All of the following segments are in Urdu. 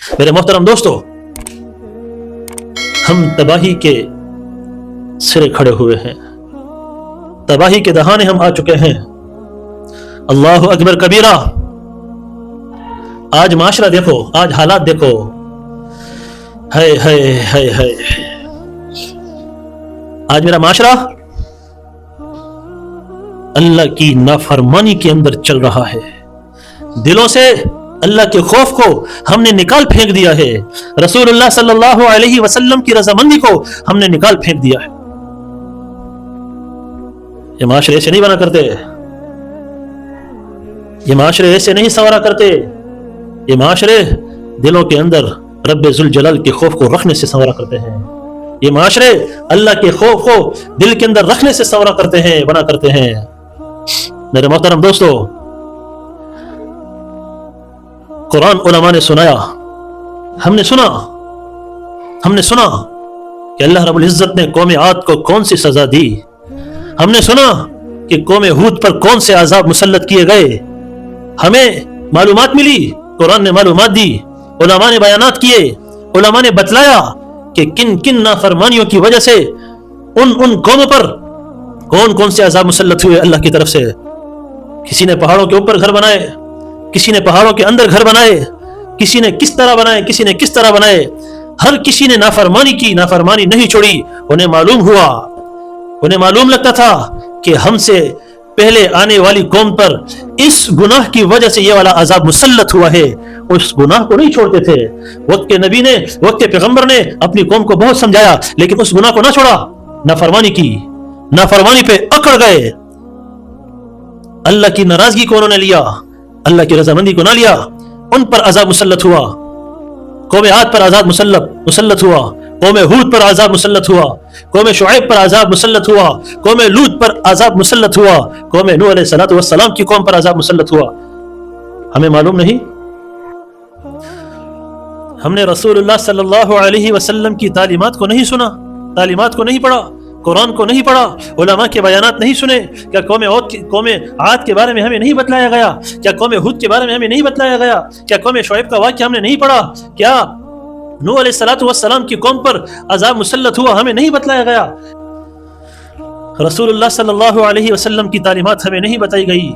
میرے محترم دوستو، ہم تباہی کے سرے کھڑے ہوئے ہیں، تباہی کے دہانے ہم آ چکے ہیں۔ اللہ اکبر کبیرہ۔ آج معاشرہ دیکھو، آج حالات دیکھو، ہے آج میرا معاشرہ اللہ کی نافرمانی کے اندر چل رہا ہے۔ دلوں سے اللہ کے خوف کو ہم نے نکال پھینک دیا ہے، رسول اللہ صلی اللہ علیہ وسلم کی رضامندی کو ہم نے نکال پھینک دیا ہے۔ یہ معاشرے ایسے نہیں بنا کرتے، یہ معاشرے ایسے نہیں سنوارا کرتے، یہ معاشرے دلوں کے اندر رب ذوالجلال کے خوف کو رکھنے سے سنوارا کرتے ہیں، یہ معاشرے اللہ کے خوف کو دل کے اندر رکھنے سے سنوارا کرتے ہیں، بنا کرتے ہیں۔ میرے محترم دوستو، قرآن علماء نے سنایا، ہم نے سنا کہ اللہ رب العزت نے قوم عاد کو کون سی سزا دی، ہم نے سنا کہ قوم ہود پر کون سے عذاب مسلط کیے گئے، ہمیں معلومات ملی، قرآن نے معلومات دی، علماء نے بیانات کیے، علماء نے بتلایا کہ کن کن نافرمانیوں کی وجہ سے ان قوموں پر کون سے عذاب مسلط ہوئے اللہ کی طرف سے۔ کسی نے پہاڑوں کے اوپر گھر بنائے، کسی نے پہاڑوں کے اندر گھر بنائے، کسی نے کس طرح بنائے، کسی نے کس طرح بنائے، ہر کسی نے نافرمانی کی، نافرمانی نہیں چھوڑی۔ انہیں معلوم لگتا تھا کہ ہم سے پہلے آنے والی قوم پر اس گناہ کی وجہ سے یہ والا عذاب مسلط ہوا ہے، اس گناہ کو نہیں چھوڑتے تھے۔ وقت کے نبی نے، وقت کے پیغمبر نے اپنی قوم کو بہت سمجھایا، لیکن اس گناہ کو نہ چھوڑا، نافرمانی کی، نافرمانی پہ اکڑ گئے، اللہ کی ناراضگی کو انہوں نے لیا، اللہ کی رضامندی کو نہ لیا، ان پر عذاب مسلط ہوا۔ قوم عاد پر عذاب مسلط ہوا، قوم ہود پر عذاب مسلط ہوا، قوم شعیب پر عذاب مسلط ہوا، قوم لوط پر عذاب مسلط ہوا، قوم نوح علیہ السلام کی قوم پر عذاب مسلط ہوا۔ ہمیں معلوم نہیں؟ ہم نے رسول اللہ صلی اللہ علیہ وسلم کی تعلیمات کو نہیں سنا، تعلیمات کو نہیں پڑھا، قرآن کو نہیں پڑھا، علماء کے بیانات نہیں سنے؟ کیا قوم عاد کے بارے میں ہمیں نہیں بتلایا گیا؟ کیا قوم ہود کے بارے میں ہمیں نہیں بتلایا گیا؟ کیا قوم شعیب کا واقعہ ہم نے نہیں پڑھا؟ کیا نوح علیہ السلام کی قوم پر عذاب مسلط ہوا ہمیں نہیں بتلایا گیا؟ رسول اللہ صلی اللہ علیہ وسلم کی تعلیمات ہمیں نہیں بتائی گئی؟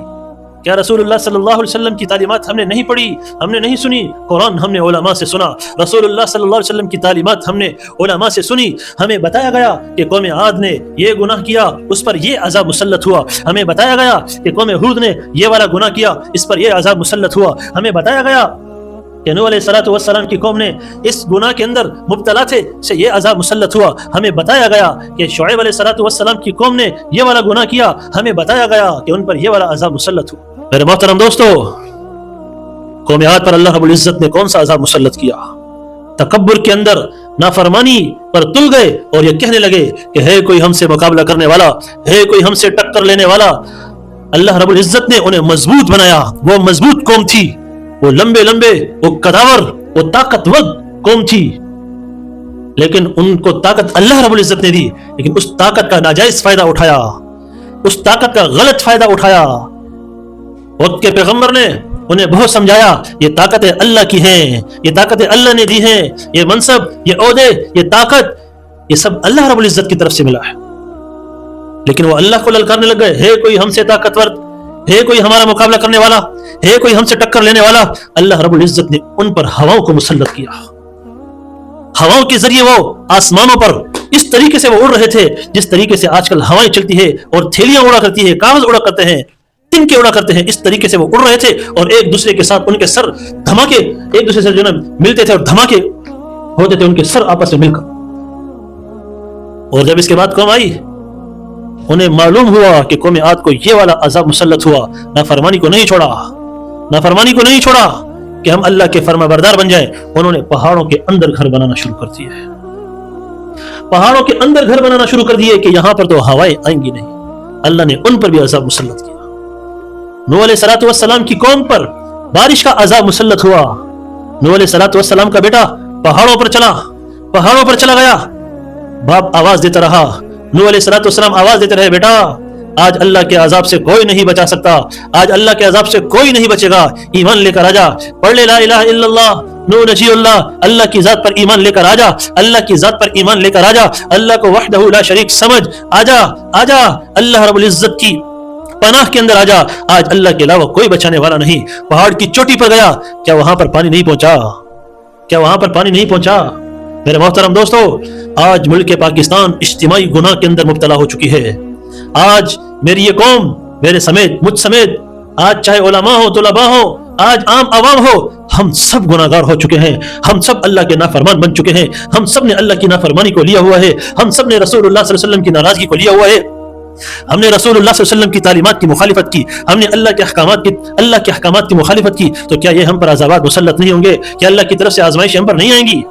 کیا رسول اللہ صلی اللہ علیہ وسلم کی تعلیمات ہم نے نہیں پڑھی، ہم نے نہیں سنی؟ قرآن ہم نے علماء سے سنا، رسول اللہ صلی اللہ علیہ وسلم کی تعلیمات ہم نے علماء سے سنی، ہمیں بتایا گیا کہ قوم عاد نے یہ گناہ کیا، اس پر یہ عذاب مسلط ہوا، ہمیں بتایا گیا کہ قوم ہود نے یہ والا گناہ کیا، اس پر یہ عذاب مسلط ہوا، ہمیں بتایا گیا کہ نوح علیہ السلام کی قوم نے اس گناہ کے اندر مبتلا تھے سے یہ عذاب مسلط ہوا، ہمیں بتایا گیا کہ شعیب علیہ السلام کی قوم نے یہ والا گناہ کیا، ہمیں بتایا گیا کہ ان پر یہ والا عذاب مسلط ہوا۔ میرے محترم دوستو، قوم عاد پر اللہ رب العزت نے کون سا عذاب مسلط کیا؟ تکبر کے اندر نافرمانی پر تل گئے اور یہ کہنے لگے کہ ہے کوئی ہم سے مقابلہ کرنے والا، ہے کوئی ہم سے ٹکر لینے والا۔ اللہ رب العزت نے انہیں مضبوط بنایا، وہ مضبوط قوم تھی، وہ لمبے وہ قداور، وہ طاقتور قوم تھی، لیکن ان کو طاقت اللہ رب العزت نے دی، لیکن اس طاقت کا ناجائز فائدہ اٹھایا، اس طاقت کا غلط فائدہ اٹھایا۔ وقت کے پیغمبر نے انہیں بہت سمجھایا، یہ طاقتیں اللہ کی ہیں، یہ طاقتیں اللہ نے دی ہیں، یہ منصب، یہ عہدے، یہ طاقت، یہ سب اللہ رب العزت کی طرف سے ملا ہے، لیکن وہ اللہ کو للکارنے لگ گئے، ہے کوئی ہم سے طاقتور، ہے کوئی ہمارا مقابلہ کرنے والا، ہے کوئی ہم سے ٹکر لینے والا۔ اللہ رب العزت نے ان پر ہواؤں کو مسلط کیا، ہواؤں کے ذریعے وہ آسمانوں پر اس طریقے سے وہ اڑ رہے تھے جس طریقے سے آج کل ہوائیں چلتی ہے اور تھیلیاں اڑا کرتی ہے، کاغذ اڑا کرتے ہیں، تنکے اڑا کرتے ہیں، اس طریقے سے وہ اڑ رہے تھے اور ایک دوسرے کے ساتھ ان کے سر دھماکے، ایک دوسرے سے جو نا ملتے تھے اور دھماکے ہوتے تھے ان کے سر آپس میں مل کر۔ اور جب اس کے بعد قوم آئی، انہیں معلوم ہوا کہ قوم عاد کو یہ والا عذاب مسلط ہوا، نافرمانی کو نہیں چھوڑا کہ ہم اللہ کے فرما بردار بن جائیں، انہوں نے پہاڑوں کے اندر گھر بنانا شروع کر دیے، پہاڑوں کے اندر گھر بنانا شروع کر دیے کہ یہاں پر تو ہوائیں آئیں گی نہیں۔ اللہ نے ان پر بھی عذاب مسلط کیا۔ نوح علیہ السلام کی قوم پر بارش کا عذاب مسلط ہوا، نوح علیہ السلام کا بیٹا پہاڑوں پر چلا گیا، باپ آواز دیتا رہا، نوح علیہ السلام آواز دیتے رہے، بیٹا آج اللہ کے عذاب سے کوئی نہیں بچا سکتا، آج اللہ کے عذاب سے کوئی نہیں بچے گا، ایمان لے کر آجا، پڑھ لے لا الہ الا اللہ نو نجی اللہ، اللہ کی ذات پر ایمان لے کر آ جا، اللہ کی ذات پر ایمان لے کر آ جا، اللہ کو وحدہ لا شریک سمجھ، آ جا اللہ رب العزت کی پناہ کے اندر آ جا۔ آج اللہ کے علاوہ کوئی بچانے والا نہیں۔ پہاڑ کی چوٹی پر گیا، کیا وہاں پر پانی نہیں پہنچا؟ کیا وہاں پر پانی نہیں پہنچا؟ میرے محترم دوستو، آج ملک پاکستان اجتماعی گناہ کے اندر مبتلا ہو چکی ہے۔ آج میری یہ قوم، میرے سمیت، مجھ سمیت، آج چاہے علماء ہو، طلباء ہو، آج عام عوام ہو، ہم سب گناہگار ہو چکے ہیں۔ ہم سب اللہ کے نافرمان بن چکے ہیں۔ ہم سب نے اللہ کی نافرمانی کو لیا ہوا ہے۔ ہم سب نے رسول اللہ صلی اللہ علیہ وسلم کی ناراضگی کو لیا ہوا ہے۔ ہم نے رسول اللہ صلی اللہ علیہ وسلم کی تعلیمات کی مخالفت کی، ہم نے اللہ کے احکامات کی مخالفت کی۔ تو کیا یہ ہم پر عذابات مسلط نہیں ہوں گے؟ کیا اللہ کی طرف سے آزمائش ہم پر نہیں آئیں گی؟